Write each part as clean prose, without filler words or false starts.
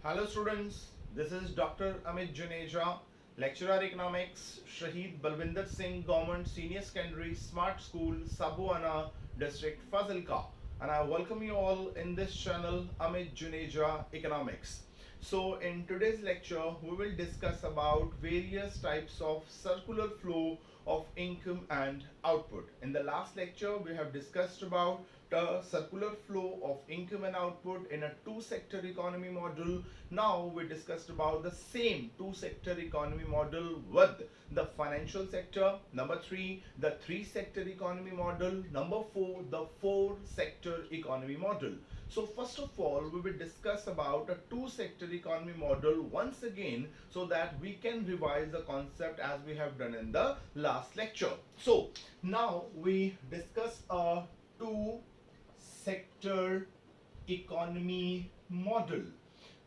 Hello students, this is Dr. Amit Juneja, lecturer economics, Shahid Balwinder Singh Government Senior Secondary Smart School, Sabuana District, Fazilka, and I welcome you all in this channel, Amit Juneja Economics. So in today's lecture, we will discuss about various types of circular flow of income and output. In the last lecture, we have discussed about the circular flow of income and output in a two-sector economy model. Now we discussed about the same two-sector economy model with the financial sector. Number 3, the three-sector economy model. Number 4, the four-sector economy model. So first of all, we will discuss about a two-sector economy model once again so that we can revise the concept as we have done in the last lecture. So now we discuss a two-sector economy model.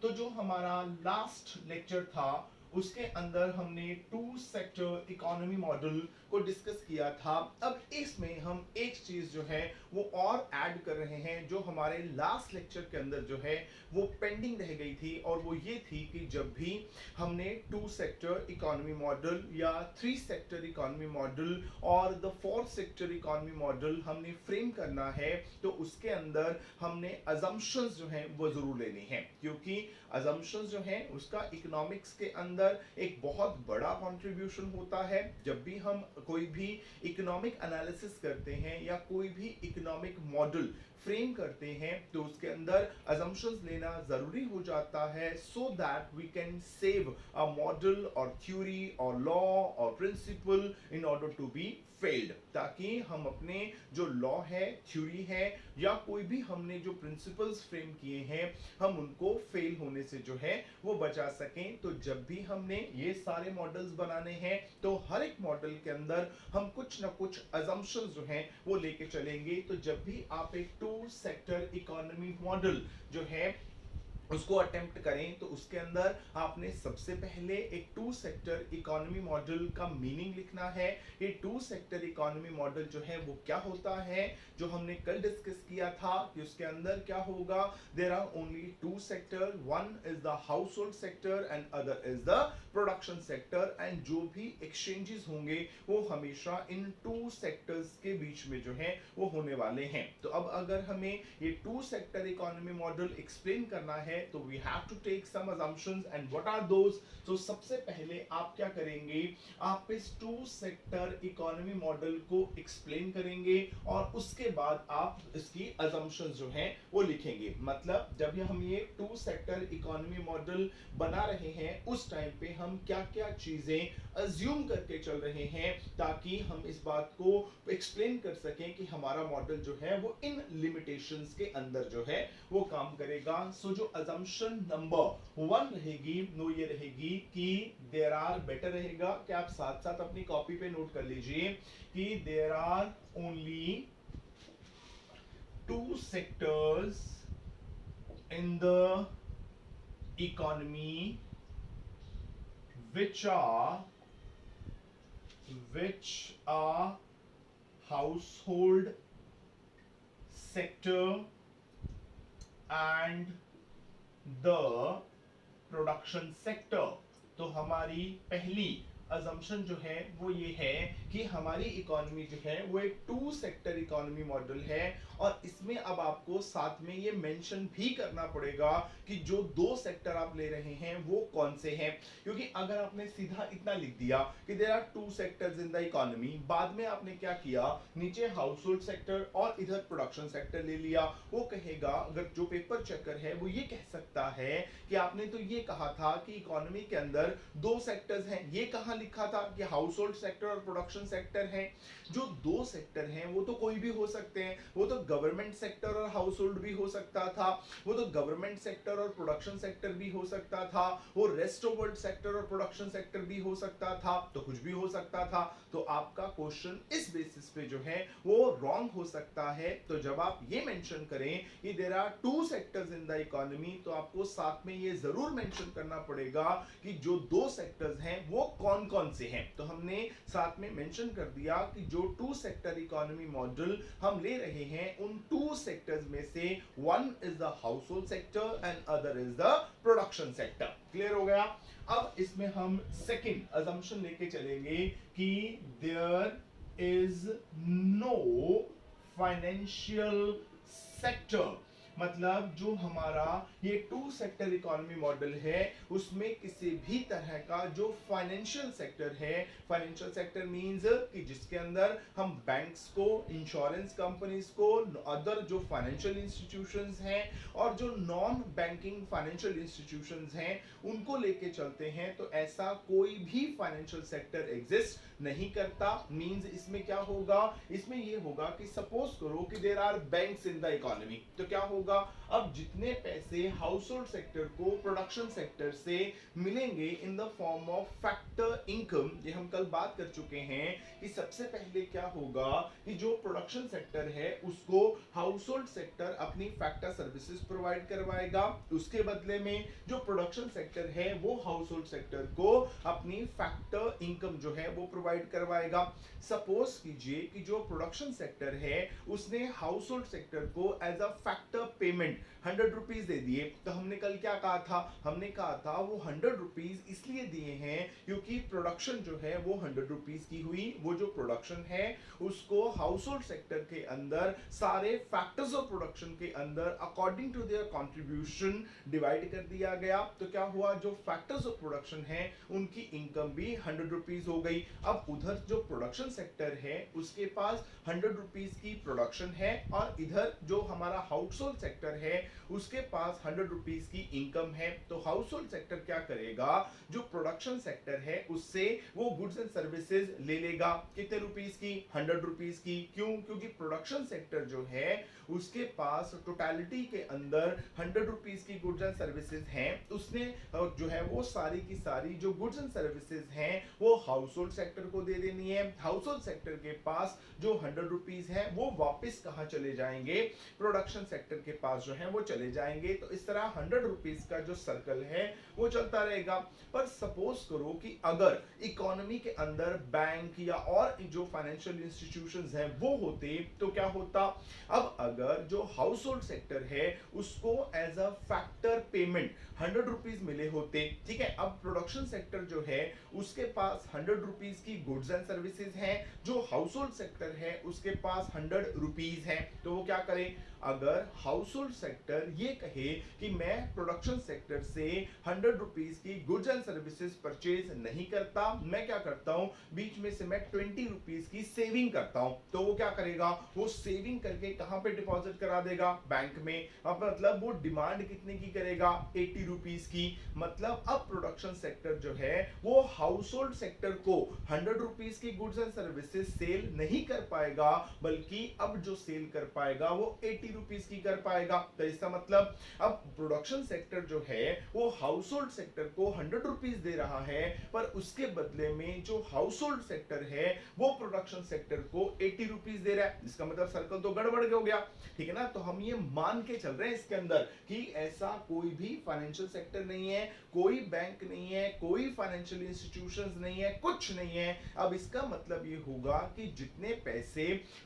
तो जो हमारा last lecture था उसके अंदर हमने two sector economy model को discuss किया था। अब इसमें हम एक चीज जो है वो और ऐड कर रहे हैं जो हमारे लास्ट लेक्चर के अंदर जो है वो पेंडिंग रह गई थी, और वो ये थी कि जब भी हमने टू सेक्टर इकोनॉमी मॉडल या थ्री सेक्टर इकोनॉमी मॉडल और the four sector economy model हमने फ्रेम करना है तो उसके अंदर हमने अजम्पशंस जो हैं वो जरूर लेनी है, क्योंकि अजम्पशंस जो हैं उसका इकोनॉमिक्स के अंदर एक बहुत बड़ा कंट्रीब्यूशन होता है। जब भी हम कोई भी इकोनॉमिक एनालिसिस करते हैं या कोई भी इकोनॉमिक मॉडल फ्रेम करते हैं तो उसके अंदर assumptions लेना जरूरी हो जाता है, so that we can save a model or theory or law or principle in order to be failed, ताकि हम अपने जो लॉ है, थ्योरी है या कोई भी हमने जो प्रिंसिपल्स फ्रेम किए हैं हम उनको फेल होने से जो है वो बचा सकें। तो जब भी हमने ये सारे मॉडल्स बनाने हैं तो हर एक मॉडल के अंदर हम कुछ ना कुछ assumptions जो हैं वो लेके चलेंगे। तो जब भी आप एक टू सेक्टर इकोनॉमी मॉडल जो है उसको अटेम्प्ट करें तो उसके अंदर आपने सबसे पहले एक टू सेक्टर इकोनॉमी मॉडल का मीनिंग लिखना है। ये टू सेक्टर इकोनॉमी मॉडल जो है वो क्या होता है, जो हमने कल डिस्कस किया था कि उसके अंदर क्या होगा। There are only two sector, one is the household sector and other is the production sector, and जो भी एक्सचेंजेस होंगे वो हमेशा इन टू सेक्टर्स के बीच में जो है वो होने वाले हैं। तो अब अगर हमें ये two sector economy model explain करना है तो we have to take some assumptions, and what are those? तो सबसे पहले आप क्या करेंगे, आप इस टू सेक्टर इकोनॉमी मॉडल को एक्सप्लेन करेंगे और उसके बाद आप इसकी assumptions जो हैं वो लिखेंगे। मतलब जब हम ये टू सेक्टर इकोनॉमी मॉडल बना रहे हैं उस टाइम पे हम क्या क्या चीजें अज्यूम करके चल रहे हैं ताकि हम इस बात को एक्सप्लेन कर सकें कि हमारा मॉडल जो है वो इन लिमिटेशंस के अंदर जो है वो काम करेगा। सो जो assumption नंबर 1 रहेगी वो ये रहेगी कि देयर आर, बेटर रहेगा कि आप साथ साथ अपनी कॉपी पे नोट कर लीजिए कि there are only two sectors in the economy which are household sector and the production sector. तो हमारी पहली assumption जो है वो ये है कि हमारी इकोनॉमी जो है वो एक टू सेक्टर इकोनॉमी मॉडल है, और इसमें अब आपको साथ में ये मेंशन भी करना पड़ेगा कि जो दो सेक्टर आप ले रहे हैं वो कौन से हैं। क्योंकि अगर आपने सीधा इतना लिख दिया कि there are two sectors in the economy, बाद में आपने क्या किया, नीचे हाउस होल्ड सेक्टर और इधर प्रोडक्शन सेक्टर ले लिया, वो कहेगा, अगर जो पेपर चेकर है वो ये कह सकता है कि आपने तो ये कहा था कि इकोनॉमी के अंदर दो सेक्टर्स हैं, ये कहां लिखा था कि हाउस होल्ड सेक्टर और प्रोडक्शन सेक्टर हैं। जो दो सेक्टर हैं वो तो कोई भी हो सकते हैं, वो तो गवर्नमेंट सेक्टर और हाउस होल्ड भी हो सकता था, वो तो गवर्नमेंट सेक्टर और प्रोडक्शन सेक्टर भी हो सकता था, वो रेस्ट ऑफ वर्ल्ड सेक्टर और प्रोडक्शन सेक्टर भी हो सकता था, तो कुछ भी हो सकता था। तो आपका क्वेश्चन इस बेसिस पे जो है वो रॉन्ग हो सकता है। तो जब आप ये मेंशन करें कि there are two sectors in the economy तो आपको साथ में ये जरूर मेंशन करना पड़ेगा कि जो दो सेक्टर्स हैं वो कौन कौन से हैं? तो हमने साथ में मेंशन कर दिया कि जो टू सेक्टर इकोनॉमी मॉडल हम ले रहे हैं उन टू सेक्टर्स में से one is the household sector and other is the production sector. Clear हो गया? अब इसमें हम सेकंड अजम्पशन लेके चलेंगे कि there is no financial sector, मतलब जो हमारा ये टू सेक्टर इकोनॉमी मॉडल है उसमें किसी भी तरह का जो फाइनेंशियल सेक्टर है, फाइनेंशियल सेक्टर मींस कि जिसके अंदर हम बैंक्स को, इंश्योरेंस कंपनीज को, अदर जो फाइनेंशियल इंस्टीट्यूशंस हैं और जो नॉन बैंकिंग फाइनेंशियल इंस्टीट्यूशंस हैं उनको लेके चलते हैं, तो ऐसा कोई भी फाइनेंशियल सेक्टर एग्जिस्ट नहीं करता। मींस इसमें क्या होगा? इसमें ये होगा कि सपोज करो कि there are banks in the economy, तो क्या होगा? अब जितने पैसे हाउस होल्ड सेक्टर को प्रोडक्शन सेक्टर से मिलेंगे in the form of factor income, ये हम कल बात कर चुके हैं कि सबसे पहले क्या होगा कि जो प्रोडक्शन सेक्टर है उसको हाउस होल्ड सेक्टर अपनी फैक्टर सर्विसेज प्रोवाइड करवाएगा, उसके बदले में जो प्रोडक्शन सेक्टर है वो हाउस होल्ड सेक्टर को अपनी फैक्टर इनकम जो है वो प्रोवाइड करवाएगा। सपोज कीजिए कि जो प्रोडक्शन सेक्टर है उसने हाउस होल्ड सेक्टर को as a factor payment 100 rupees दे दिए, तो हमने कल क्या कहा था? हमने कहा था वो 100 रुपीज इसलिए दिए हैं क्योंकि प्रोडक्शन जो है वो 100 रुपीज की हुई। वो जो प्रोडक्शन है उसको हाउस होल्ड सेक्टर के अंदर सारे फैक्टर्स ऑफ प्रोडक्शन के अंदर according to their contribution divide कर दिया गया। तो क्या हुआ? जो फैक्टर्स ऑफ प्रोडक्शन है उनकी इनकम भी 100 रुपीज हो गई। अब उधर जो प्रोडक्शन सेक्टर है उसके पास 100 रुपीज की प्रोडक्शन है और इधर जो हमारा हाउस होल्ड सेक्टर है उसके पास 100 रुपीज की इनकम है। तो हाउस होल्ड सेक्टर क्या करेगा? जो प्रोडक्शन सेक्टर है उससे वो गुड्स एंड सर्विसेज ले लेगा। कितने रुपीस की? 100 रुपीस की। क्यों? क्योंकि प्रोडक्शन सेक्टर जो है उसके पास टोटलिटी के अंदर 100 रुपीस की गुड्स एंड सर्विसेज हैं, उसने जो है वो सारी की सारी जो गुड्स एंड सर्विसेज हैं वो हाउस होल्ड सेक्टर को दे देनी है। हाउस होल्ड सेक्टर के पास जो 100 रुपीस है वो वापस कहां चले जाएंगे? प्रोडक्शन सेक्टर के पास जो है वो चले जाएंगे। तो इस तरह 100 रुपीस का जो सर्कल है वो चलता रहेगा। पर सपोज करो कि अगर इकोनॉमी के अंदर बैंक या और जो फाइनेंशियल इंस्टीट्यूशंस हैं वो होते तो क्या होता? अब अगर जो हाउस होल्ड सेक्टर है उसको as a factor payment 100 rupees मिले होते, ठीक है। अब प्रोडक्शन सेक्टर जो है उसके पास 100 रुपीस की गुड्स एंड सर्विसेज हैं, जो हाउस होल्ड सेक्टर है उसके पास 100 रुपीस हैं। तो वो क्या करे? अगर हाउस होल्ड सेक्टर ये कहे कि मैं प्रोडक्शन सेक्टर से 100 रुपीस की गुड्स एंड सर्विसेज परचेज नहीं करता, मैं क्या करता हूं, बीच में से मैं 20 रुपीस की सेविंग करता हूं, तो वो क्या करेगा? वो सेविंग करके कहां पे डिपॉजिट करा देगा? बैंक में। अब मतलब वो डिमांड कितने की करेगा? 80 रुपीस की। मतलब अब प्रोडक्शन सेक्टर जो है वो हाउस होल्ड सेक्टर को 100 रुपीस की गुड्स एंड सर्विसेज सेल नहीं कर पाएगा, बल्कि अब जो सेल कर पाएगा वो 80 रुपीस की कर पाएगा। तो इसका मतलब अब प्रोडक्शन सेक्टर जो है वो हाउस होल्ड सेक्टर को 100 रुपीस दे रहा है, पर उसके बदले में जो हाउस होल्ड सेक्टर है वो प्रोडक्शन सेक्टर को 80 रुपीस दे रहा है। इसका मतलब सर्कल तो गड़बड़ हो गया, ठीक है ना। तो हम ये मान के चल रहे हैं इसके अंदर कि ऐसा कोई भी फाइनेंशियल सेक्टर नहीं है, कोई बैंक नहीं है, कोई फाइनेंशियल इंस्टीट्यूशंस नहीं है, कुछ नहीं है। अब इसका मतलब ये होगा कि जितने पैसे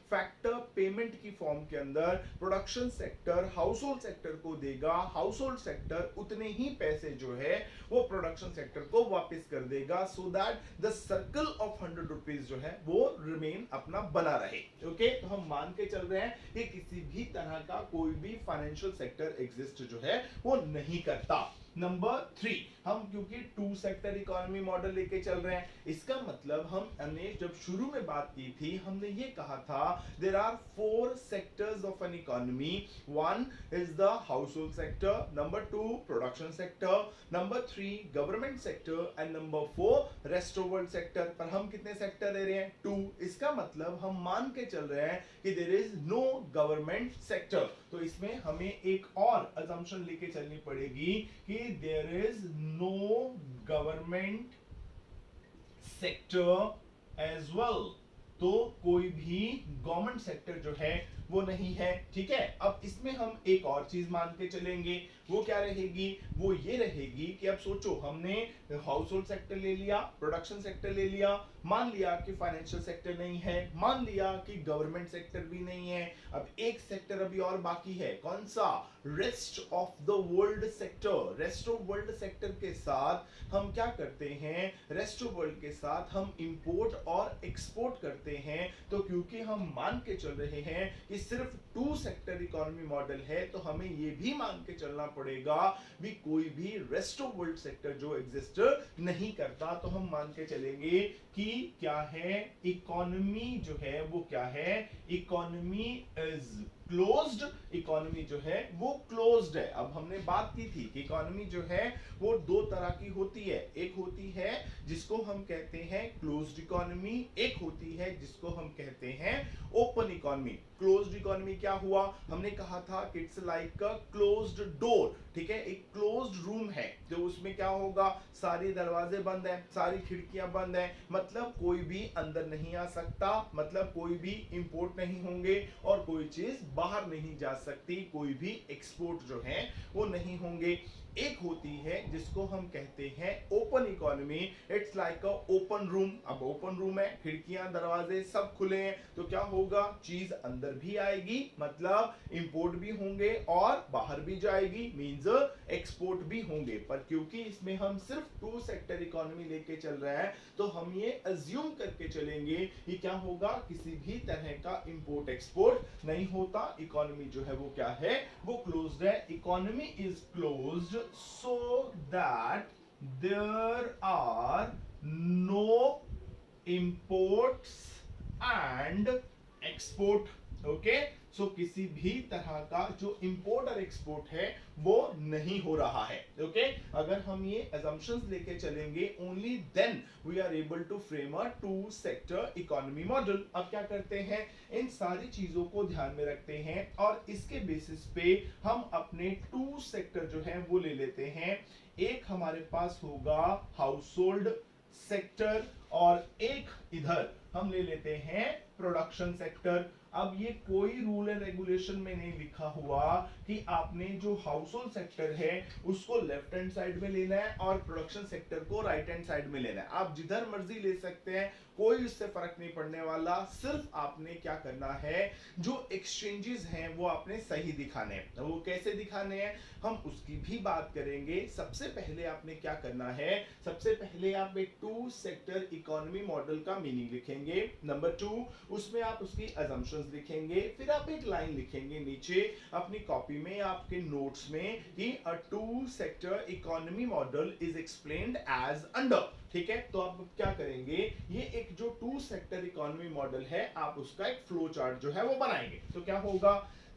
फैक्टर पेमेंट की फॉर्म के अंदर production sector house hold sector को देगा, हाउस होल्ड सेक्टर उतने ही पैसे जो है वो प्रोडक्शन सेक्टर को वापस कर देगा, so that the circle of 100 rupees जो है वो रिमेन अपना बना रहे। ओके, तो हम मान के चल रहे हैं कि किसी भी तरह का कोई भी फाइनेंशियल सेक्टर एग्जिस्ट जो है वो नहीं करता। नंबर 3, हम क्योंकि टू सेक्टर इकोनॉमी मॉडल लेके चल रहे हैं, इसका मतलब हमने जब शुरू में बात की थी हमने ये कहा था there are 4 sectors of an economy. 1 is the household sector, number 2 production sector, number 3 government sector and number 4 rest of world sector. पर हम कितने सेक्टर ले रहे हैं? 2। इसका मतलब हम मान के चल रहे हैं कि there is no government sector. तो इसमें हमें एक और असम्पशन लेके चलनी पड़ेगी कि there is no government sector as well। तो कोई भी गवर्नमेंट सेक्टर जो है वो नहीं है, ठीक है। अब इसमें हम एक और चीज मान के चलेंगे, वो क्या रहेगी, वो ये रहेगी कि अब सोचो हमने हाउस होल्ड सेक्टर ले लिया, प्रोडक्शन सेक्टर ले लिया, मान लिया कि फाइनेंशियल सेक्टर नहीं है, मान लिया कि गवर्नमेंट सेक्टर भी नहीं है, अब एक सेक्टर अभी और बाकी है, कौन सा, rest of the world sector. Rest of world sector के साथ हम क्या करते हैं, रेस्ट ऑफ वर्ल्ड के साथ हम इंपोर्ट और एक्सपोर्ट करते हैं। तो क्योंकि हम मान के चल रहे हैं कि सिर्फ टू सेक्टर इकोनॉमी मॉडल है, तो हमें ये भी मान के चलना पड़ेगा भी कोई भी रेस्ट ऑफ वर्ल्ड सेक्टर जो एग्जिस्ट नहीं करता। तो हम मान के चलेंगे कि क्या है, इकोनॉमी जो है वो क्या है, इकोनॉमी इज क्लोज्ड, इकोनॉमी जो है वो क्लोज्ड है। अब हमने बात की थी कि इकोनॉमी जो है वो दो तरह की होती है, एक होती है जिसको हम कहते हैं क्लोज्ड इकोनॉमी, एक होती है जिसको हम कहते हैं ओपन इकोनॉमी। क्लोज्ड इकोनॉमी क्या हुआ, हमने कहा था कि it's like a closed door, ठीक है, एक क्लोज्ड रूम है, तो उसमें क्या होगा, सारे दरवाजे बंद है, सारी खिड़कियां बंद है, मतलब कोई भी अंदर नहीं आ सकता, मतलब कोई भी इंपोर्ट नहीं होंगे और कोई चीज बाहर नहीं जा सकती, कोई भी एक्सपोर्ट जो है वो नहीं होंगे। एक होती है जिसको हम कहते हैं open economy, it's like a open room. अब ओपन रूम है, खिड़कियां दरवाजे सब खुले हैं, तो क्या होगा, चीज अंदर भी आएगी, मतलब इंपोर्ट भी होंगे और बाहर भी जाएगी, मींस एक्सपोर्ट भी होंगे। पर क्योंकि इसमें हम सिर्फ टू सेक्टर इकोनॉमी लेके चल रहे हैं, तो हम ये अज्यूम करके चलेंगे कि क्या होगा, किसी भी तरह का इंपोर्ट एक्सपोर्ट नहीं होता, इकोनॉमी जो है वो क्या है, वो क्लोज्ड है। Economy is closed so that there are no imports and export, okay? सो किसी भी तरह का जो इंपोर्ट और एक्सपोर्ट है वो नहीं हो रहा है, ओके? अगर हम ये assumptions लेके चलेंगे, only then we are able to frame a two sector economy model। अब क्या करते हैं, इन सारी चीजों को ध्यान में रखते हैं और इसके बेसिस पे हम अपने टू सेक्टर जो है वो ले लेते हैं। एक हमारे पास होगा हाउस होल्ड सेक्टर और एक इधर हम ले लेते हैं प्रोडक्शन सेक्टर। अब ये कोई रूल एंड रेगुलेशन में नहीं लिखा हुआ कि आपने जो हाउस होल्ड सेक्टर है उसको लेफ्ट हैंड साइड में लेना है और प्रोडक्शन सेक्टर को राइट हैंड साइड में लेना है। आप जिधर मर्जी ले सकते हैं, कोई इससे फर्क नहीं पड़ने वाला। सिर्फ आपने क्या करना है, जो एक्सचेंजेस हैं वो आपने सही दिखाने हैं। वो कैसे दिखाने हैं हम उसकी भी बात करेंगे। सबसे पहले आपने क्या करना है, सबसे पहले आप एक टू सेक्टर इकोनॉमी मॉडल का मीनिंग लिखेंगे। नंबर 2, उसमें आप उसकी assumptions लिखेंगे। फिर आप एक लाइन लिखेंगे नीचे अपनी कॉपी में, आपके नोट्स में, कि a two sector economy model is explained as under. ठीक है, तो आप क्या करेंगे, ये एक जो टू सेक्टर इकोनॉमी मॉडल है आप उसका एक फ्लो चार्ट जो है वो बनाएंगे। तो क्या होगा,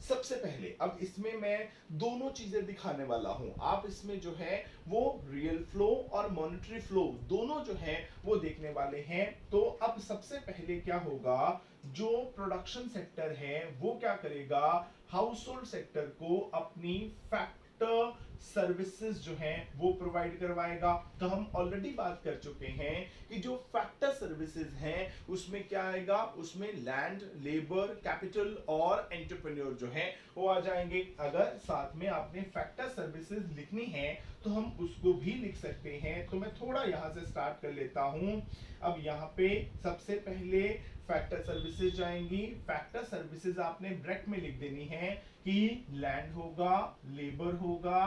सबसे पहले अब इसमें मैं दोनों चीजें दिखाने वाला हूं। आप इसमें जो है वो रियल फ्लो और मॉनेटरी फ्लो दोनों जो है वो देखने वाले हैं। तो अब सबसे पहले क्या होगा, जो प्रोडक्शन सेक्टर है वो क्या करेगा, हाउस होल्ड सेक्टर को अपनी फैक्टर सर्विसेज जो हैं वो प्रोवाइड करवाएगा। तो हम ऑलरेडी बात कर चुके हैं कि जो फैक्टर सर्विसेज हैं उसमें क्या आएगा, उसमें लैंड, लेबर, कैपिटल और एंटरप्रेन्योर जो है वो आ जाएंगे। अगर साथ में आपने फैक्टर सर्विसेज लिखनी है तो हम उसको भी लिख सकते हैं। तो मैं थोड़ा यहां से स्टार्ट कर लेता हूं। अब यहाँ पे सबसे पहले फैक्टर सर्विसेज जाएंगी। फैक्टर सर्विसेज आपने ब्रैकेट में लिख देनी है कि लैंड होगा, लेबर होगा,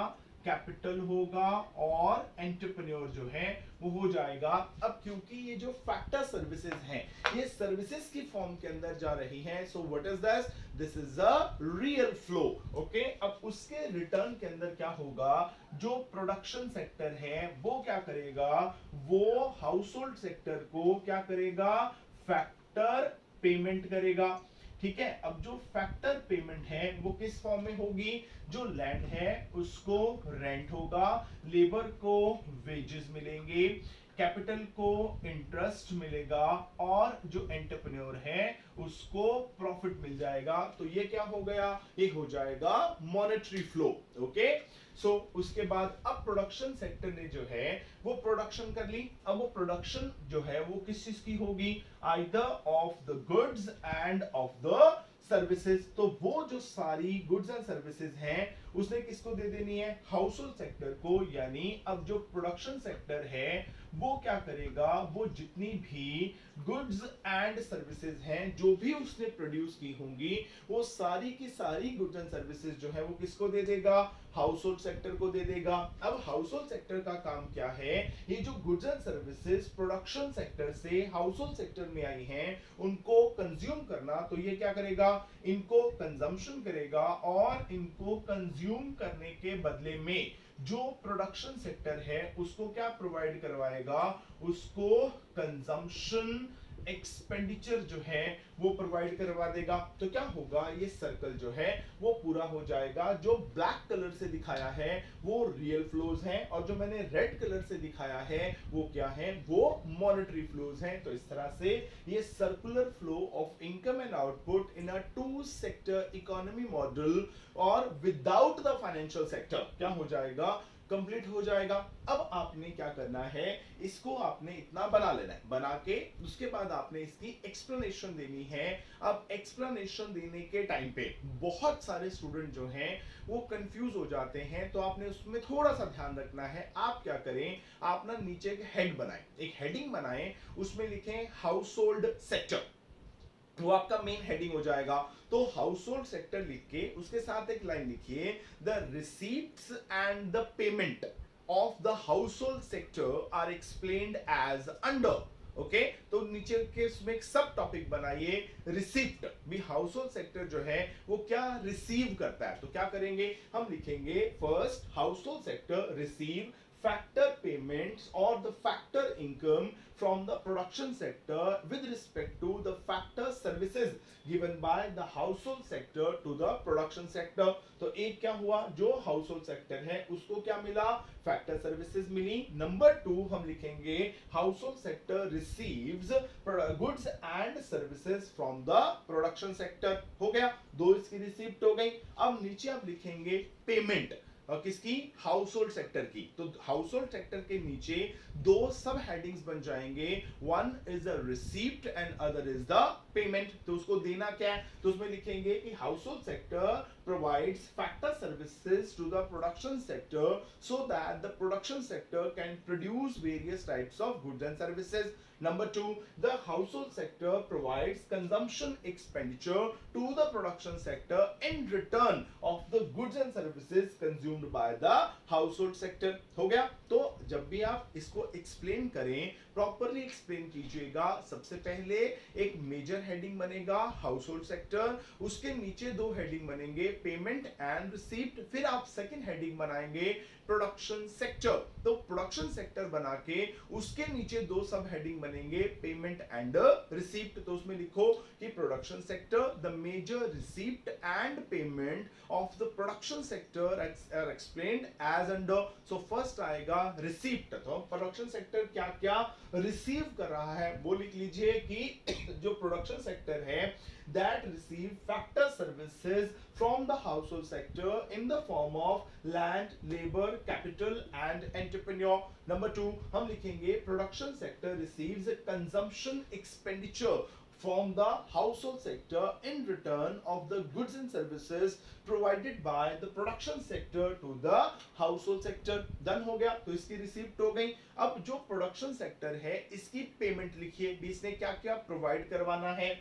कैपिटल होगा और एंटरप्रेन्योर जो है वो हो जाएगा। अब क्योंकि ये जो फैक्टर सर्विसेज हैं ये सर्विसेज की फॉर्म के अंदर जा रही हैं, so what is this is a real flow. Okay, अब उसके रिटर्न के अंदर क्या होगा, जो प्रोडक्शन सेक्टर है वो क्या करेगा, वो हाउस होल्ड सेक्टर को क्या करेगा, फैक्टर पेमेंट करेगा। ठीक है, अब जो फैक्टर पेमेंट है वो किस फॉर्म में होगी, जो लैंड है उसको रेंट होगा, लेबर को वेजेस मिलेंगे, कैपिटल को इंटरेस्ट मिलेगा और जो एंटरप्रेन्योर है उसको प्रॉफिट मिल जाएगा। तो ये क्या हो गया, ये हो जाएगा मॉनेटरी फ्लो। ओके, सो उसके बाद अब प्रोडक्शन सेक्टर ने जो है वो प्रोडक्शन कर ली। अब वो प्रोडक्शन जो है वो किस चीज की होगी, either of the goods end of the services, तो वो जो सारी गुड्स एंड सर्विसेज हैं उसने किसको दे देनी है, हाउस होल्ड सेक्टर को। यानी अब जो प्रोडक्शन सेक्टर है वो क्या करेगा, वो जितनी भी गुड्स एंड सर्विसेज हैं जो भी उसने प्रोड्यूस की होंगी वो सारी की सारी गुड्स एंड सर्विसेज जो है वो किसको दे देगा, हाउस होल्ड सेक्टर को दे देगा। अब हाउस होल्ड सेक्टर का काम क्या है, ये जो goods and services production sector से हाउस होल्ड सेक्टर में आई हैं उनको कंज्यूम करना, तो ये क्या करेगा, इनको कंजम्पशन करेगा और इनको कंज्यूम करने के बदले में जो प्रोडक्शन सेक्टर है उसको क्या प्रोवाइड करवाएगा, उसको कंजम्पशन एक्सपेंडिचर जो है वो प्रोवाइड करवा देगा। तो क्या होगा, ये सर्कल जो है वो पूरा हो जाएगा। जो ब्लैक कलर से दिखाया है वो रियल फ्लोज हैं और जो मैंने रेड कलर से दिखाया है वो क्या है, वो मॉनेटरी फ्लोज हैं। तो इस तरह से ये circular flow of income and output in a two sector economy model और विदाउट द फाइनेंशियल सेक्टर क्या हो जाएगा, कंप्लीट हो जाएगा। अब आपने क्या करना है, इसको आपने इतना बना लेना है, बना के उसके बाद आपने इसकी एक्सप्लेनेशन देनी है। अब एक्सप्लेनेशन देने के टाइम पे बहुत सारे स्टूडेंट जो हैं वो कंफ्यूज हो जाते हैं, तो आपने उसमें थोड़ा सा ध्यान रखना है। आप क्या करें, आप ना नीचे एक हेड बनाएं, एक हेडिंग बनाएं, उसमें लिखें हाउस होल्ड सेक्टर, वो आपका मेन हेडिंग हो जाएगा। तो हाउस होल्ड सेक्टर लिख के उसके साथ एक लाइन लिखिए, the receipts and the payment of the household sector are explained as under. Okay, तो नीचे के उसमें एक सब टॉपिक बनाइए, रिसिप्ट भी हाउस होल्ड सेक्टर जो है वो क्या रिसीव करता है। तो क्या करेंगे, हम लिखेंगे first house hold sector receive factor payments or the factor income from the production sector with respect to the factor services given by the household sector to the production sector। तो एक क्या हुआ, जो household sector है उसको क्या मिला, factor services मिली। Number 2 हम लिखेंगे household sector receives goods and services from the production sector। हो गया, दो इसकी रिसीप्ट हो गई। अब नीचे आप लिखेंगे पेमेंट और किसकी, हाउस होल्ड सेक्टर की। तो हाउस होल्ड सेक्टर के नीचे दो सब हेडिंग्स बन जाएंगे, one is the receipt and other is the payment. तो उसको देना क्या है, तो उसमें लिखेंगे कि house hold sector provides factor services to the production sector so that the production sector can produce various types of goods and services। Number 2, the household sector provides consumption expenditure to the production sector in return of the goods and services consumed by the household sector। हो गया। तो जब भी आप इसको explain करें, properly explain कीजिएगा। सबसे पहले एक मेजर हेडिंग बनेगा हाउस होल्ड सेक्टर, उसके नीचे दो हेडिंग बनेंगे पेमेंट एंड रिसीप्ट, फिर आप सेकंड हेडिंग बनाएंगे प्रोडक्शन सेक्टर। तो प्रोडक्शन सेक्टर बना के उसके नीचे दो सब हेडिंग बनेंगे पेमेंट एंड रिसीप्ट। तो उसमें लिखो कि production sector the major receipt and payment of the production sector are explained as under. So first आएगा रिसीप्ट, तो प्रोडक्शन सेक्टर क्या क्या रिसीव कर रहा है वो लिख लीजिए कि जो प्रोडक्शन सेक्टर है that receive factor services from the household sector in the form of land, labor, capital and entrepreneur। Number 2 हम लिखेंगे production sector receives consumption expenditure from the household sector in return of the goods and services provided by the production sector to the household sector। Done हो गया, तो इसकी receipt हो गई। अब जो प्रोडक्शन सेक्टर है इसकी पेमेंट लिखिए, इसने क्या क्या प्रोवाइड करवाना है।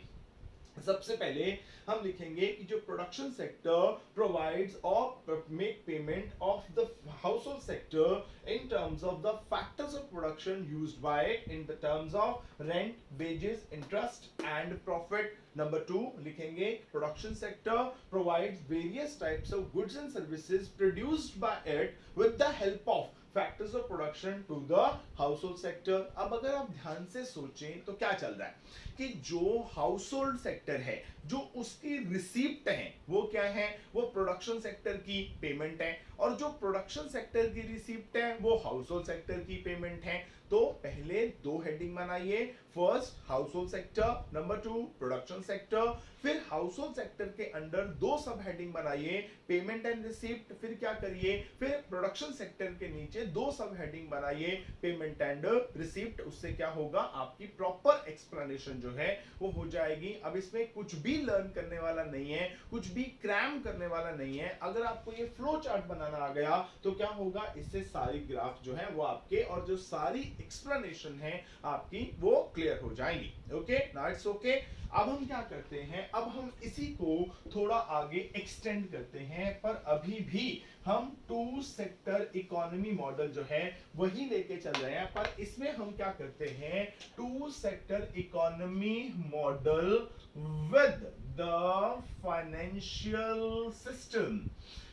सबसे पहले हम लिखेंगे कि जो प्रोडक्शन सेक्टर प्रोवाइड्स और make payment of the household sector in terms of the factors of production used by it in the terms of rent, wages, interest and profit. Number 2 लिखेंगे production sector provides various types of goods and services produced by it with the help of factors of production to the household sector. अब अगर आप ध्यान से सोचें तो क्या चल रहा है कि जो हाउस होल्ड सेक्टर है जो उसकी रिसीप्ट है वो क्या है, वो प्रोडक्शन सेक्टर की पेमेंट है, और जो प्रोडक्शन सेक्टर की रिसीप्ट है वो हाउस होल्ड सेक्टर की पेमेंट है। तो पहले दो हेडिंग बनाइए, first house hold sector, number 2 production sector, फिर हाउस होल्ड सेक्टर के अंडर दो सब हेडिंग बनाइए पेमेंट एंड रिसीप्ट, फिर क्या करिए, फिर प्रोडक्शन सेक्टर के नीचे दो सब हेडिंग बनाइए पेमेंट एंड रिसीप्ट। उससे क्या होगा, आपकी प्रॉपर एक्सप्लेनेशन जो है वो हो जाएगी। अब इसमें कुछ भी लर्न करने वाला नहीं है, कुछ भी क्रैम करने वाला नहीं है। अगर आपको ये फ्लो चार्ट बनाना आ गया तो क्या होगा, इससे सारी ग्राफ जो है वो आपके और जो सारी एक्सप्लेनेशन है आपकी वो क्लियर हो जाएंगी। Okay, now it's okay. अब हम क्या करते हैं, अब हम इसी को थोड़ा आगे एक्सटेंड करते हैं, पर अभी भी हम टू सेक्टर इकोनॉमी मॉडल जो है वही लेके चल रहे हैं। पर इसमें हम क्या करते हैं, two sector economy model with the financial system.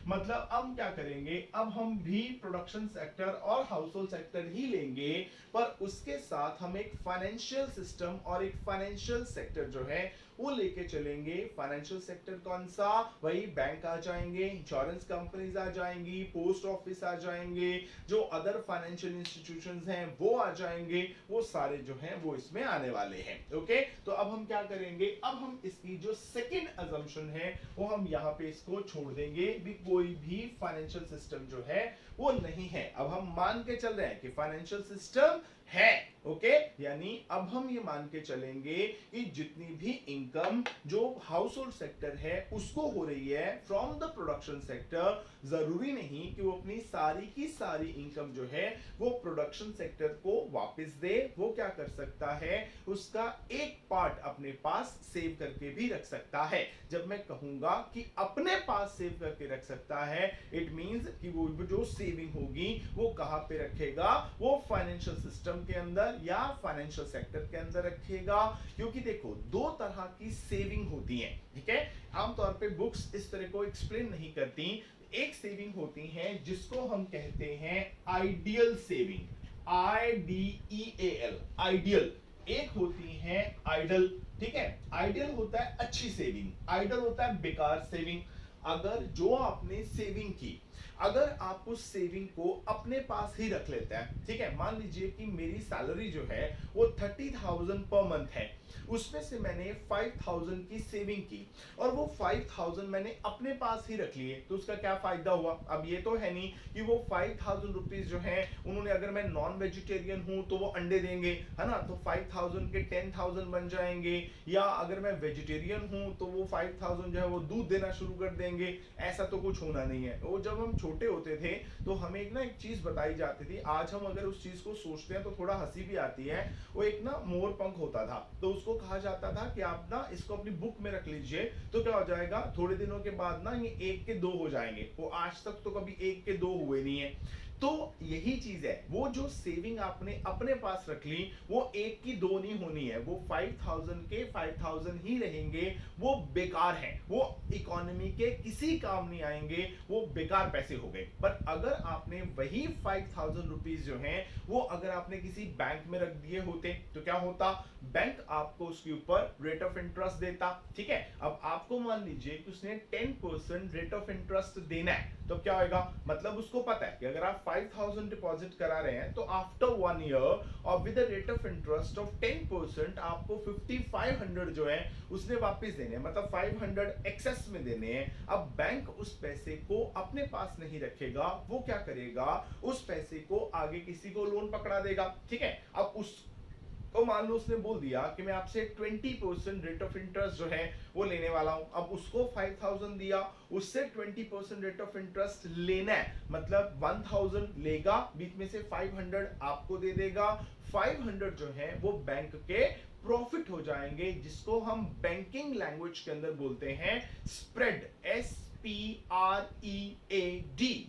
मतलब अब क्या करेंगे, अब हम भी प्रोडक्शन सेक्टर और हाउस होल्ड सेक्टर ही लेंगे, पर उसके साथ हम एक फाइनेंशियल सिस्टम और एक फाइनेंशियल सेक्टर जो है वो लेके चलेंगे। फाइनेंशियल सेक्टर कौन सा, वही बैंक आ जाएंगे, इंश्योरेंस कंपनीज आ जाएंगी, पोस्ट ऑफिस आ जाएंगे, जो अदर फाइनेंशियल इंस्टीट्यूशंस हैं वो आ जाएंगे, वो सारे जो हैं वो इसमें आने वाले हैं। ओके, तो अब हम क्या करेंगे, अब हम इसकी जो सेकंड अजम्पशन है वो हम यहाँ पे इसको छोड़ देंगे भी, कोई भी फाइनेंशियल सिस्टम जो है वो नहीं है। अब हम मान के चल रहे हैं कि फाइनेंशियल सिस्टम है। ओके, यानी अब हम ये मान के चलेंगे कि जितनी भी इनकम जो हाउस होल्ड सेक्टर है उसको हो रही है फ्रॉम द प्रोडक्शन सेक्टर, जरूरी नहीं कि वो अपनी सारी की सारी इनकम जो है वो प्रोडक्शन सेक्टर को वापस दे। वो क्या कर सकता है, उसका एक पार्ट अपने पास सेव करके भी रख सकता है। जब मैं कहूंगा कि अपने पास सेव करके रख सकता है, इट मींस कि वो जो सेविंग होगी वो कहां पे रखेगा, वो फाइनेंशियल सिस्टम के अंदर या फाइनेंशियल सेक्टर के अंदर रखेगा। क्योंकि देखो दो तरह की सेविंग होती है, ठीक है। आमतौर पे बुक्स इस तरह को एक्सप्लेन नहीं करती। एक सेविंग होती है जिसको हम कहते हैं आइडियल सेविंग, IDEAL, आइडियल। एक होती है आइडल, ठीक है। आइडियल होता है अच्छी सेविंग, आइडल होता है बेकार सेविंग। अगर जो आपने सेविंग की, अगर आप उस सेविंग को अपने पास ही रख लेते हैं, ठीक है। मान लीजिए कि मेरी सैलरी जो है वो 30,000 पर मंथ है, उसमें से मैंने 5,000 की सेविंग की और वो 5,000 मैंने अपने पास ही रख लिए, तो उसका क्या फायदा हुआ। अब ये तो है नहीं कि वो 5,000 रुपीज जो है उन्होंने, अगर मैं नॉन वेजिटेरियन हूं तो वो अंडे देंगे, है ना, तो 5,000 के 10,000 बन जाएंगे। या अगर मैं वेजिटेरियन हूं तो वो 5,000 जो है वो दूध देना शुरू कर देंगे। ऐसा तो कुछ होना नहीं है। वो जब हम छोटे होते थे तो हमें एक ना एक चीज बताई जाती थी, आज हम अगर उस चीज को सोचते हैं तो थोड़ा हंसी भी आती है। वो एक ना मोर पंख होता था, तो उसको कहा जाता था कि आप ना इसको अपनी बुक में रख लीजिए, तो क्या हो जाएगा, थोड़े दिनों के बाद ना ये 1 के 2 हो जाएंगे। वो आज तक तो कभी 1 के 2 हुए नहीं है। तो यही चीज है, वो जो सेविंग आपने अपने पास रख ली वो 1 की 2 नहीं होनी है, वो 5,000 के 5,000 ही रहेंगे। वो बेकार हैं, वो इकोनॉमी के किसी काम नहीं आएंगे, वो बेकार पैसे हो गए। पर अगर आपने वही 5,000 रुपीज जो हैं वो अगर आपने किसी बैंक में रख दिए होते तो क्या होता, बैंक आपको उसके ऊपर रेट ऑफ इंटरेस्ट देता, ठीक है। अब आपको मान लीजिए कि उसने 10% रेट ऑफ इंटरेस्ट देना है, तो क्या होगा, मतलब उसको पता है कि अगर आप 5,000 डिपॉजिट करा रहे हैं तो आफ्टर 1 ईयर और with rate of interest of 10% आपको 5,500 जो है उसने वापस देने हैं, मतलब 500 एक्सेस में देने हैं। अब बैंक उस पैसे को अपने पास नहीं रखेगा, वो क्या करेगा, उस पैसे को आगे किसी को लोन पकड़ा देगा, ठीक है। अब उस तो मान लो उसने बोल दिया कि मैं आपसे 20% रेट ऑफ इंटरेस्ट जो है वो लेने वाला हूं। अब उसको 5,000 दिया, उससे 20% रेट ऑफ इंटरेस्ट लेना है, मतलब 1,000 लेगा, बीच में से 500 आपको दे देगा। 500 जो है वो बैंक के प्रॉफिट हो जाएंगे, जिसको हम बैंकिंग लैंग्वेज के अंदर बोलते हैं spread, SPREAD,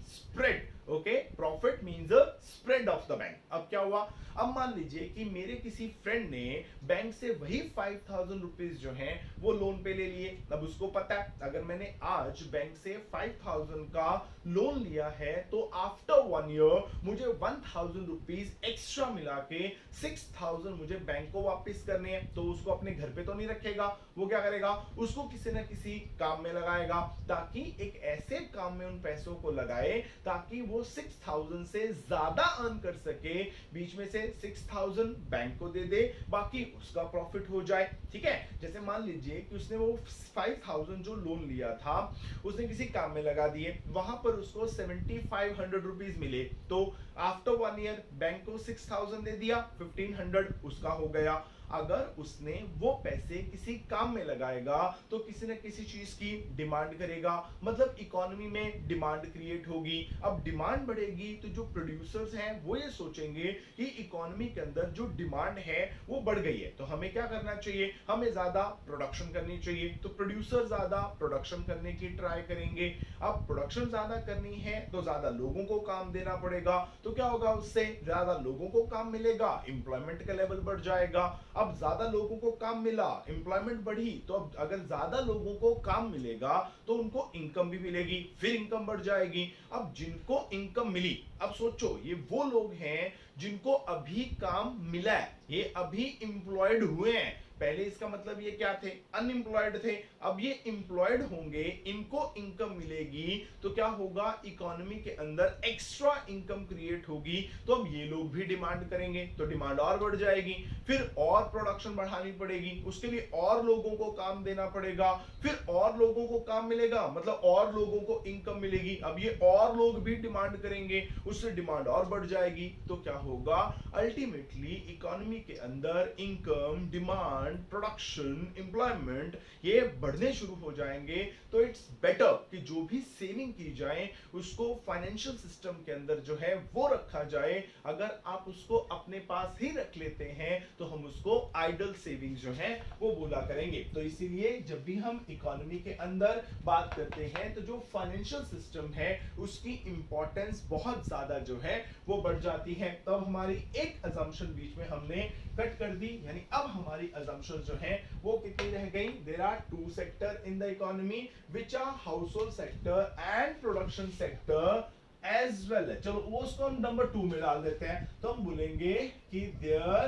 spread. Okay, profit means spread of the bank. अब क्या हुआ, अब मान लीजिए कि मेरे किसी फ्रेंड ने बैंक से वही 5,000 रुपीज जो हैं वो लोन पे ले लिए। अब उसको पता है अगर मैंने आज बैंक से 5,000 का लोन लिया है तो आफ्टर 1 ईयर मुझे 1,000 रुपीज एक्स्ट्रा मिला के 6,000 मुझे बैंक को वापस करने हैं। तो उसको अपने घर पे तो नहीं रखेगा, वो क्या करेगा, उसको किसी ना किसी काम में लगाएगा, ताकि एक ऐसे काम में उन पैसों को लगाए ताकि वो 6,000 से ज्यादा अर्न कर सके। बीच में से 6,000 बैंक को दे दे, बाकी उसका प्रॉफिट हो जाए, ठीक है। जैसे मान लीजिए कि उसने वो 5,000 जो लोन लिया था उसने किसी काम में लगा दिए, वहां पर उसको 7,500 रुपीज मिले, तो आफ्टर 1 ईयर बैंक को 6,000 दे दिया, 1,500 उसका हो गया। अगर उसने वो पैसे किसी काम में लगाएगा तो किसी न किसी चीज की डिमांड करेगा, मतलब इकोनॉमी में डिमांड क्रिएट होगी। अब डिमांड बढ़ेगी तो जो प्रोड्यूसर्स हैं वो ये सोचेंगे कि इकोनॉमी के अंदर जो डिमांड है वो बढ़ गई है, तो हमें क्या करना चाहिए, हमें ज्यादा प्रोडक्शन करनी चाहिए। तो प्रोड्यूसर ज्यादा प्रोडक्शन करने की ट्राई करेंगे। अब प्रोडक्शन ज्यादा करनी है तो ज्यादा लोगों को काम देना पड़ेगा, तो क्या होगा, उससे ज्यादा लोगों को काम मिलेगा, एम्प्लॉयमेंट का लेवल बढ़ जाएगा। अब ज्यादा लोगों को काम मिला, एम्प्लॉयमेंट बढ़ी, तो अब अगर ज्यादा लोगों को काम मिलेगा तो उनको इनकम भी मिलेगी, फिर इनकम बढ़ जाएगी। अब जिनको इनकम मिली, अब सोचो ये वो लोग हैं जिनको अभी काम मिला है, ये अभी एम्प्लॉयड हुए हैं। पहले इसका मतलब ये क्या थे, अनएम्प्लॉयड थे, अब ये एम्प्लॉयड होंगे, इनको इनकम मिलेगी, तो क्या होगा, इकोनॉमी के अंदर एक्स्ट्रा इनकम क्रिएट होगी, तो अब ये लोग भी डिमांड करेंगे, तो डिमांड और बढ़ जाएगी, फिर और प्रोडक्शन बढ़ानी पड़ेगी, उसके लिए और लोगों को काम देना पड़ेगा, फिर और लोगों को काम मिलेगा, मतलब और लोगों को इनकम मिलेगी, अब ये और लोग भी डिमांड करेंगे, उससे डिमांड और बढ़ जाएगी, तो क्या होगा, अल्टीमेटली इकोनॉमी के अंदर इनकम, डिमांड, प्रोडक्शन, एम्प्लॉयमेंट ये बढ़ने शुरू हो जाएंगे। तो इट्स बेटर कि जो भी सेविंग की जाए उसको फाइनेंशियल सिस्टम के अंदर जो है वो रखा जाए। अगर आप उसको अपने पास ही रख लेते हैं तो हम उसको आइडल सेविंग जो है वो बोला करेंगे। तो इसीलिए जब भी हम इकोनॉमी के अंदर बात करते हैं तो जो फाइनेंशियल सिस्टम है उसकी इंपॉर्टेंस बहुत ज्यादा जो है वो बढ़ जाती है। तब हमारी एक अजम्पशन बीच में हमने कट कर दी, यानी अब हमारी अजम्पशन जो है वो कितनी रह गई, there are two sector in the economy which are household sector and production sector as well. चलो वो उसको हम नंबर 2 में डाल देते हैं, तो हम बोलेंगे कि there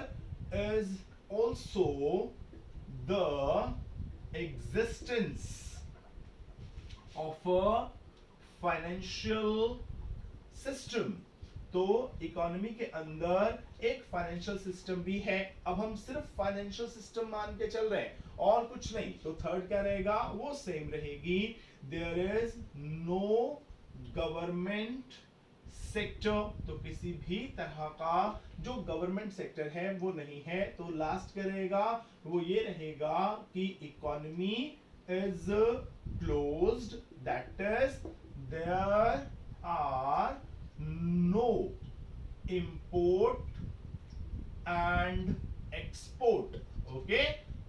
is also the existence of a financial system. तो इकोनॉमी के अंदर एक फाइनेंशियल सिस्टम भी है। अब हम सिर्फ फाइनेंशियल सिस्टम मान के चल रहे हैं और कुछ नहीं, तो थर्ड क्या रहेगा, वो सेम रहेगी, there is no government sector. तो किसी भी तरह का जो गवर्नमेंट सेक्टर है वो नहीं है। तो लास्ट क्या रहेगा, वो ये रहेगा कि economy is closed, that is there are no import and export। Okay,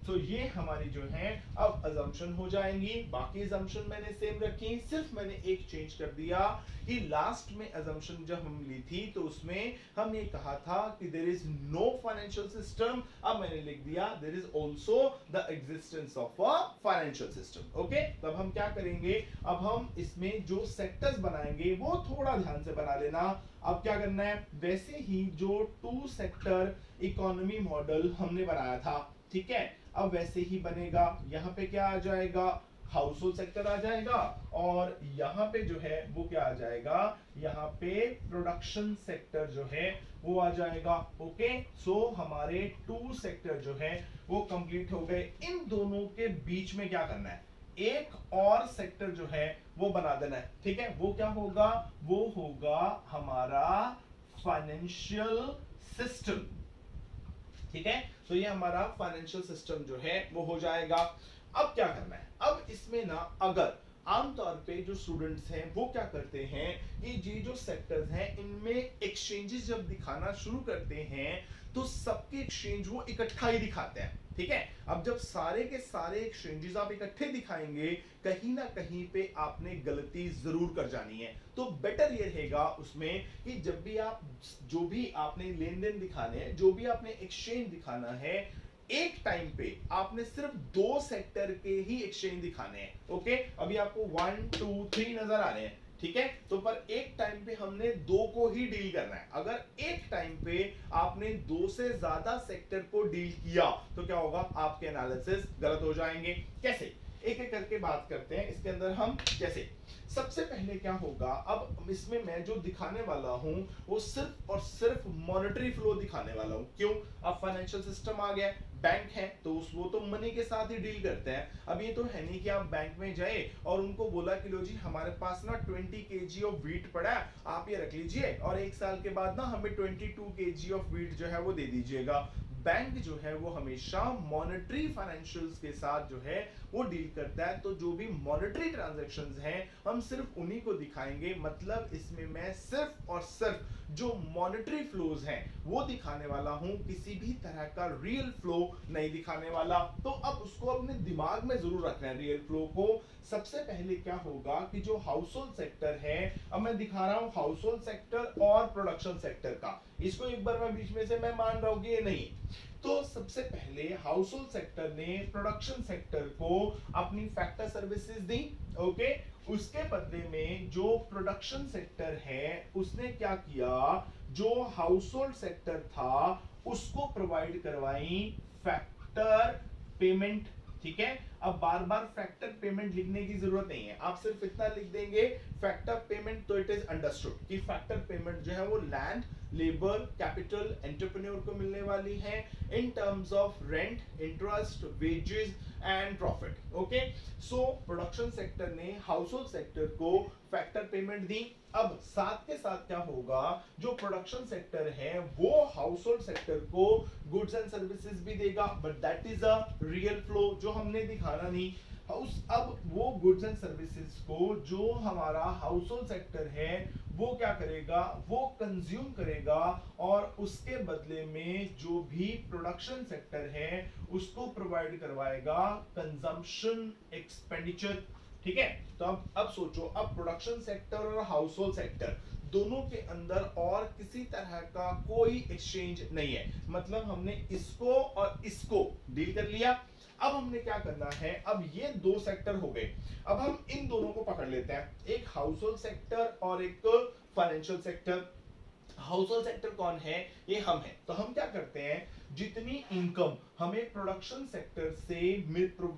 तो ये हमारी जो है अब अजम्पशन हो जाएंगी। बाकी अजम्पशन मैंने सेम रखी, सिर्फ मैंने एक चेंज कर दिया कि लास्ट में अजम्पशन जब हम ली थी तो उसमें हमने कहा था कि there is no financial system, अब मैंने लिख दिया there is also the existence of a financial system. Okay, तब हम क्या करेंगे, अब हम इसमें जो सेक्टर्स बनाएंगे वो थोड़ा ध्यान से बना लेना। अब क्या करना है, वैसे ही जो टू सेक्टर इकोनॉमी मॉडल हमने बनाया था, ठीक है, अब वैसे ही बनेगा। यहाँ पे क्या आ जाएगा, हाउस होल्ड सेक्टर आ जाएगा, और यहाँ पे जो है वो क्या आ जाएगा, यहाँ पे प्रोडक्शन सेक्टर जो है वो आ जाएगा। ओके, सो हमारे टू सेक्टर जो है वो कंप्लीट हो गए। इन दोनों के बीच में क्या करना है, एक और सेक्टर जो है वो बना देना है, ठीक है। वो क्या होगा, वो होगा हमारा फाइनेंशियल सिस्टम, ठीक है। तो ये हमारा फाइनेंशियल सिस्टम जो है वो हो जाएगा। अब क्या करना है, अब इसमें ना अगर आमतौर पे जो स्टूडेंट्स हैं वो क्या करते हैं कि ये जो सेक्टर्स हैं इनमें एक्सचेंजेस जब दिखाना शुरू करते हैं तो सबके एक्सचेंज वो इकट्ठा ही दिखाते हैं, ठीक है। अब जब सारे के सारे एक्सचेंजेस आप इकट्ठे दिखाएंगे, कहीं ना कहीं पे आपने गलती जरूर कर जानी है। तो बेटर ये रहेगा उसमें कि जब भी आप जो भी आपने लेन देन दिखाने हैं, जो भी आपने एक्सचेंज दिखाना है, एक टाइम पे आपने सिर्फ दो सेक्टर के ही एक्सचेंज दिखाने हैं। ओके, अभी आपको 1 2 3 नजर आ रहे हैं, ठीक है। तो पर एक टाइम पे हमने दो को ही डील करना है। अगर एक टाइम पे आपने दो से ज्यादा सेक्टर को डील किया तो क्या होगा, आपके एनालिसिस गलत हो जाएंगे। कैसे, एक एक करके बात करते हैं इसके अंदर हम। जैसे सबसे पहले क्या होगा, अब इसमें मैं जो दिखाने वाला हूं वो सिर्फ और सिर्फ मॉनेटरी फ्लो दिखाने वाला हूं। क्यों, अब फाइनेंशियल सिस्टम आ गया, बैंक है तो वो तो मनी के साथ ही डील करते हैं। अब ये तो है नहीं कि आप बैंक में जाए और उनको बोला कि लो जी हमारे पास ना 20 kg ऑफ व्हीट पड़ा है, आप ये रख लीजिए और एक साल के बाद ना हमें 22 kg ऑफ व्हीट जो है वो दे दीजिएगा। बैंक जो है वो हमेशा मॉनेटरी फाइनेंशियल्स के साथ जो है वो डील करता है, तो जो भी मॉनेटरी ट्रांजैक्शंस हैं हम सिर्फ उन्हीं को दिखाएंगे। मतलब इसमें मैं सिर्फ और सिर्फ जो मॉनेटरी फ्लोज हैं वो दिखाने वाला हूं, किसी भी तरह का रियल फ्लो नहीं दिखाने वाला। तो अब उसको अपने दिमाग में जरूर रखना है रियल फ्लो को। सबसे पहले क्या होगा कि जो हाउस होल्ड सेक्टर है, अब मैं दिखा रहा हूं हाउस होल्ड सेक्टर और प्रोडक्शन सेक्टर का, इसको एक बार मैं बीच में से मैं मान रहा हूं कि ये नहीं। तो सबसे पहले हाउस होल्ड सेक्टर ने प्रोडक्शन सेक्टर को अपनी फैक्टर सर्विसेज दी, ओके। उसके बदले में जो प्रोडक्शन सेक्टर है उसने क्या किया, जो हाउस होल्ड सेक्टर था उसको प्रोवाइड करवाई फैक्टर पेमेंट, ठीक है। अब बार बार फैक्टर पेमेंट लिखने की जरूरत नहीं है, आप सिर्फ इतना लिख देंगे फैक्टर पेमेंट, तो इट इज अंडरस्टूड कि फैक्टर पेमेंट जो है वो लैंड, लेबर, कैपिटल, एंटरप्रेन्योर को मिलने वाली है इन terms of rent, interest, wages and profit, okay. So production sector ने हाउस होल्ड सेक्टर को फैक्टर पेमेंट दी। अब साथ के साथ क्या होगा, जो प्रोडक्शन सेक्टर है वो हाउस होल्ड सेक्टर को गुड्स एंड सर्विसेज भी देगा, but that is a real flow जो हमने दिखाना नहीं। अब वो गुड्स एंड सर्विसेज को जो हमारा हाउस होल्ड सेक्टर है वो क्या करेगा, वो कंज्यूम करेगा, और उसके बदले में जो भी प्रोडक्शन सेक्टर है उसको प्रोवाइड करवाएगा कंजम्पशन एक्सपेंडिचर, ठीक है। तो अब सोचो, अब प्रोडक्शन सेक्टर और हाउस होल्ड सेक्टर दोनों के अंदर और किसी तरह का कोई एक्सचेंज नहीं है, मतलब हमने इसको और इसको डील कर लिया। अब हमने क्या करना है, अब ये दो सेक्टर हो गए, अब हम इन दोनों को पकड़ लेते हैं, एक हाउस होल्ड सेक्टर और एक financial sector. House hold sector कौन है, ये हम हैं। तो हम क्या करते हैं, जितनी इनकम हमें प्रोडक्शन सेक्टर से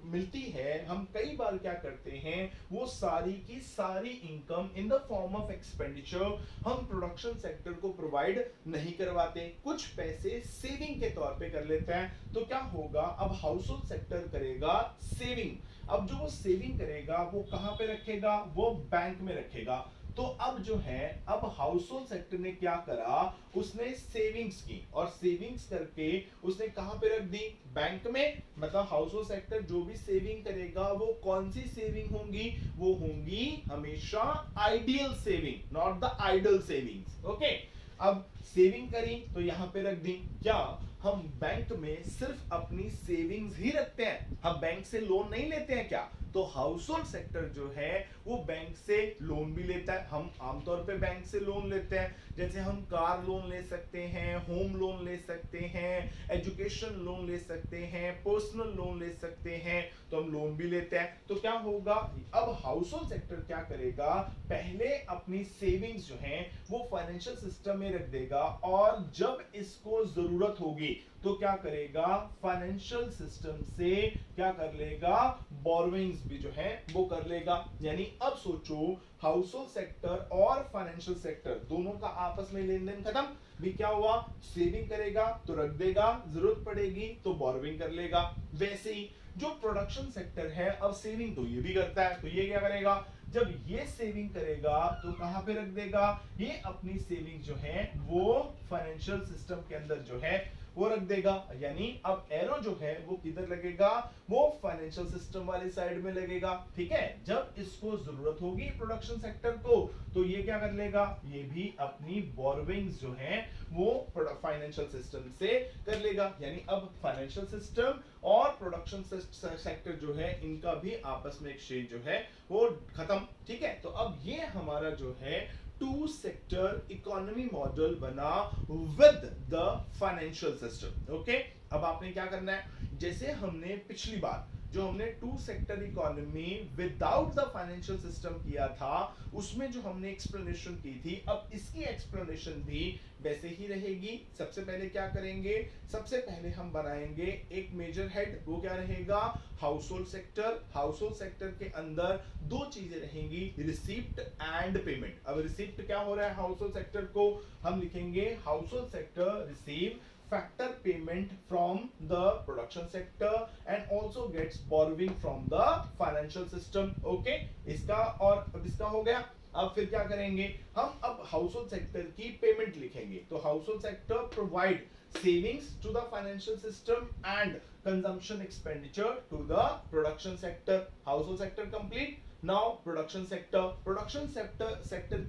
मिलती है, हम कई बार क्या करते हैं, वो सारी की सारी income in the form of expenditure हम प्रोडक्शन सेक्टर को प्रोवाइड नहीं करवाते, कुछ पैसे सेविंग के तौर पे कर लेते हैं। तो क्या होगा, अब हाउस होल्ड सेक्टर करेगा सेविंग। अब जो वो सेविंग करेगा वो कहां पे रखेगा, वो बैंक में रखेगा। तो अब जो है, अब हाउस होल्ड सेक्टर ने क्या करा, उसने सेविंग्स की, और सेविंग्स करके उसने कहां पे रख दी, बैंक में। मतलब हाउस होल्ड सेक्टर जो भी सेविंग करेगा वो कौन सी सेविंग होंगी, वो होंगी हमेशा ideal saving, not the idle savings, okay. अब सेविंग करी तो यहां पे रख दी। क्या हम बैंक में सिर्फ अपनी सेविंग्स ही रखते हैं, हम बैंक से लोन नहीं लेते हैं क्या? तो हाउस होल्ड सेक्टर जो है वो बैंक से लोन भी लेता है। हम आमतौर पे बैंक से लोन लेते हैं, जैसे हम कार लोन ले सकते हैं, होम लोन ले सकते हैं, एजुकेशन लोन ले सकते हैं, पर्सनल लोन ले सकते हैं, तो हम लोन भी लेते हैं। तो क्या होगा, अब हाउस होल्ड सेक्टर क्या करेगा, पहले अपनी सेविंग्स जो हैं वो फाइनेंशियल सिस्टम में रख देगा, और जब इसको जरूरत होगी तो क्या करेगा, फाइनेंशियल सिस्टम से क्या कर लेगा, बोरोइंग्स भी जो है वो कर लेगा। यानी अब सोचो, हाउस होल्ड सेक्टर और फाइनेंशियल सेक्टर दोनों का आपस में लेन देन खत्म। भी क्या हुआ, सेविंग करेगा तो रख देगा, जरूरत पड़ेगी तो बोरोइंग कर लेगा। वैसे ही जो प्रोडक्शन सेक्टर है, अब सेविंग तो ये भी करता है, तो ये क्या करेगा, जब ये सेविंग करेगा तो कहां पे रख देगा, ये अपनी सेविंग जो है वो फाइनेंशियल सिस्टम के अंदर जो है वो रख देगा। यानी अब एरो जो है वो किधर लगेगा, वो फाइनेंशियल सिस्टम वाली साइड में लगेगा, ठीक है। जब इसको जरूरत होगी प्रोडक्शन सेक्टर को, तो ये क्या कर लेगा, ये भी अपनी बोरोइंग्स जो है वो फाइनेंशियल सिस्टम से कर लेगा। यानी अब फाइनेंशियल सिस्टम और प्रोडक्शन सेक्टर जो है इनका भी आपस में एक्सचेंज जो है वो खत्म, ठीक है। तो अब ये हमारा जो है टू सेक्टर इकोनॉमी मॉडल बना with the financial system, okay. अब आपने क्या करना है, जैसे हमने पिछली बार जो हमने two sector economy without the financial system किया था, उसमें जो हमने एक्सप्लेनेशन की थी, अब इसकी एक्सप्लेनेशन भी वैसे ही रहेगी। सबसे पहले क्या करेंगे, सबसे पहले हम बनाएंगे एक मेजर हेड, वो क्या रहेगा, house hold sector. House hold sector के अंदर दो चीजें रहेंगी, रिसीप्ट एंड पेमेंट। अब रिसीप्ट क्या हो रहा है हाउस होल्ड सेक्टर को, हम लिखेंगे house hold sector receive factor payment from the production sector and also gets borrowing from the financial system, okay। इसका और अब इसका हो गया। अब फिर क्या करेंगे, हम अब हाउस होल्ड सेक्टर की पेमेंट लिखेंगे। तो house hold sector provide savings to the financial system and consumption expenditure to the production sector. Household sector complete. Now production sector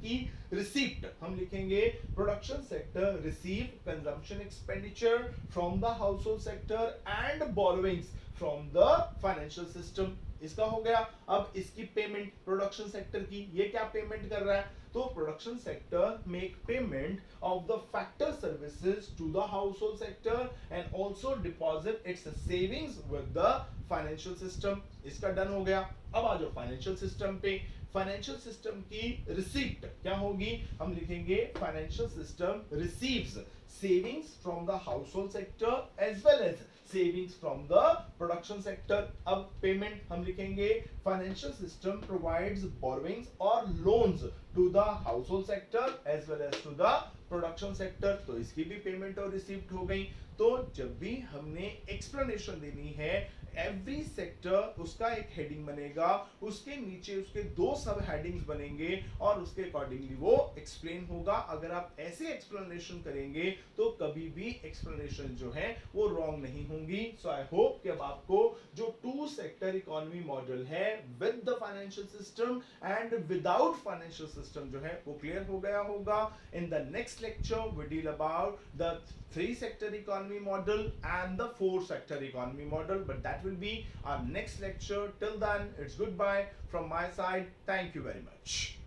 की receipt हम लिखेंगे, production sector receive consumption expenditure from the household sector and borrowings from the financial system. इसका हो गया। अब इसकी payment production sector की, ये क्या पेमेंट कर रहा है, तो production sector make payment of the factor services to the household sector and also deposit its savings with the financial system. इसका डन हो गया। अब आ जाओ फाइनेंशियल सिस्टम पे। फाइनेंशियल सिस्टम की रिसीप्ट क्या होगी, हम लिखेंगे financial system receives savings from the household sector as well as savings from the production sector. अब पेमेंट हम लिखेंगे, financial system provides borrowings or loans to the household sector as well as to the production sector. तो इसकी भी payment और receipt हो गई। तो जब भी हमने एक्सप्लेनेशन देनी है एवरी सेक्टर, उसका एक हेडिंग बनेगा, उसके नीचे उसके दो सब हेडिंग्स बनेंगे और उसके अकॉर्डिंगली वो एक्सप्लेन होगा। अगर आप ऐसे एक्सप्लेनेशन करेंगे तो कभी भी एक्सप्लेनेशन जो है वो रॉन्ग नहीं होंगी। सो आई होप कि अब आपको जो टू सेक्टर इकोनॉमी मॉडल है with the financial system and without financial system जो है वो क्लियर हो गया होगा। In the next lecture we deal about the 3 sector economy model and the 4 sector economy model, but that will be our next lecture. Till then, it's goodbye from my side. Thank you very much.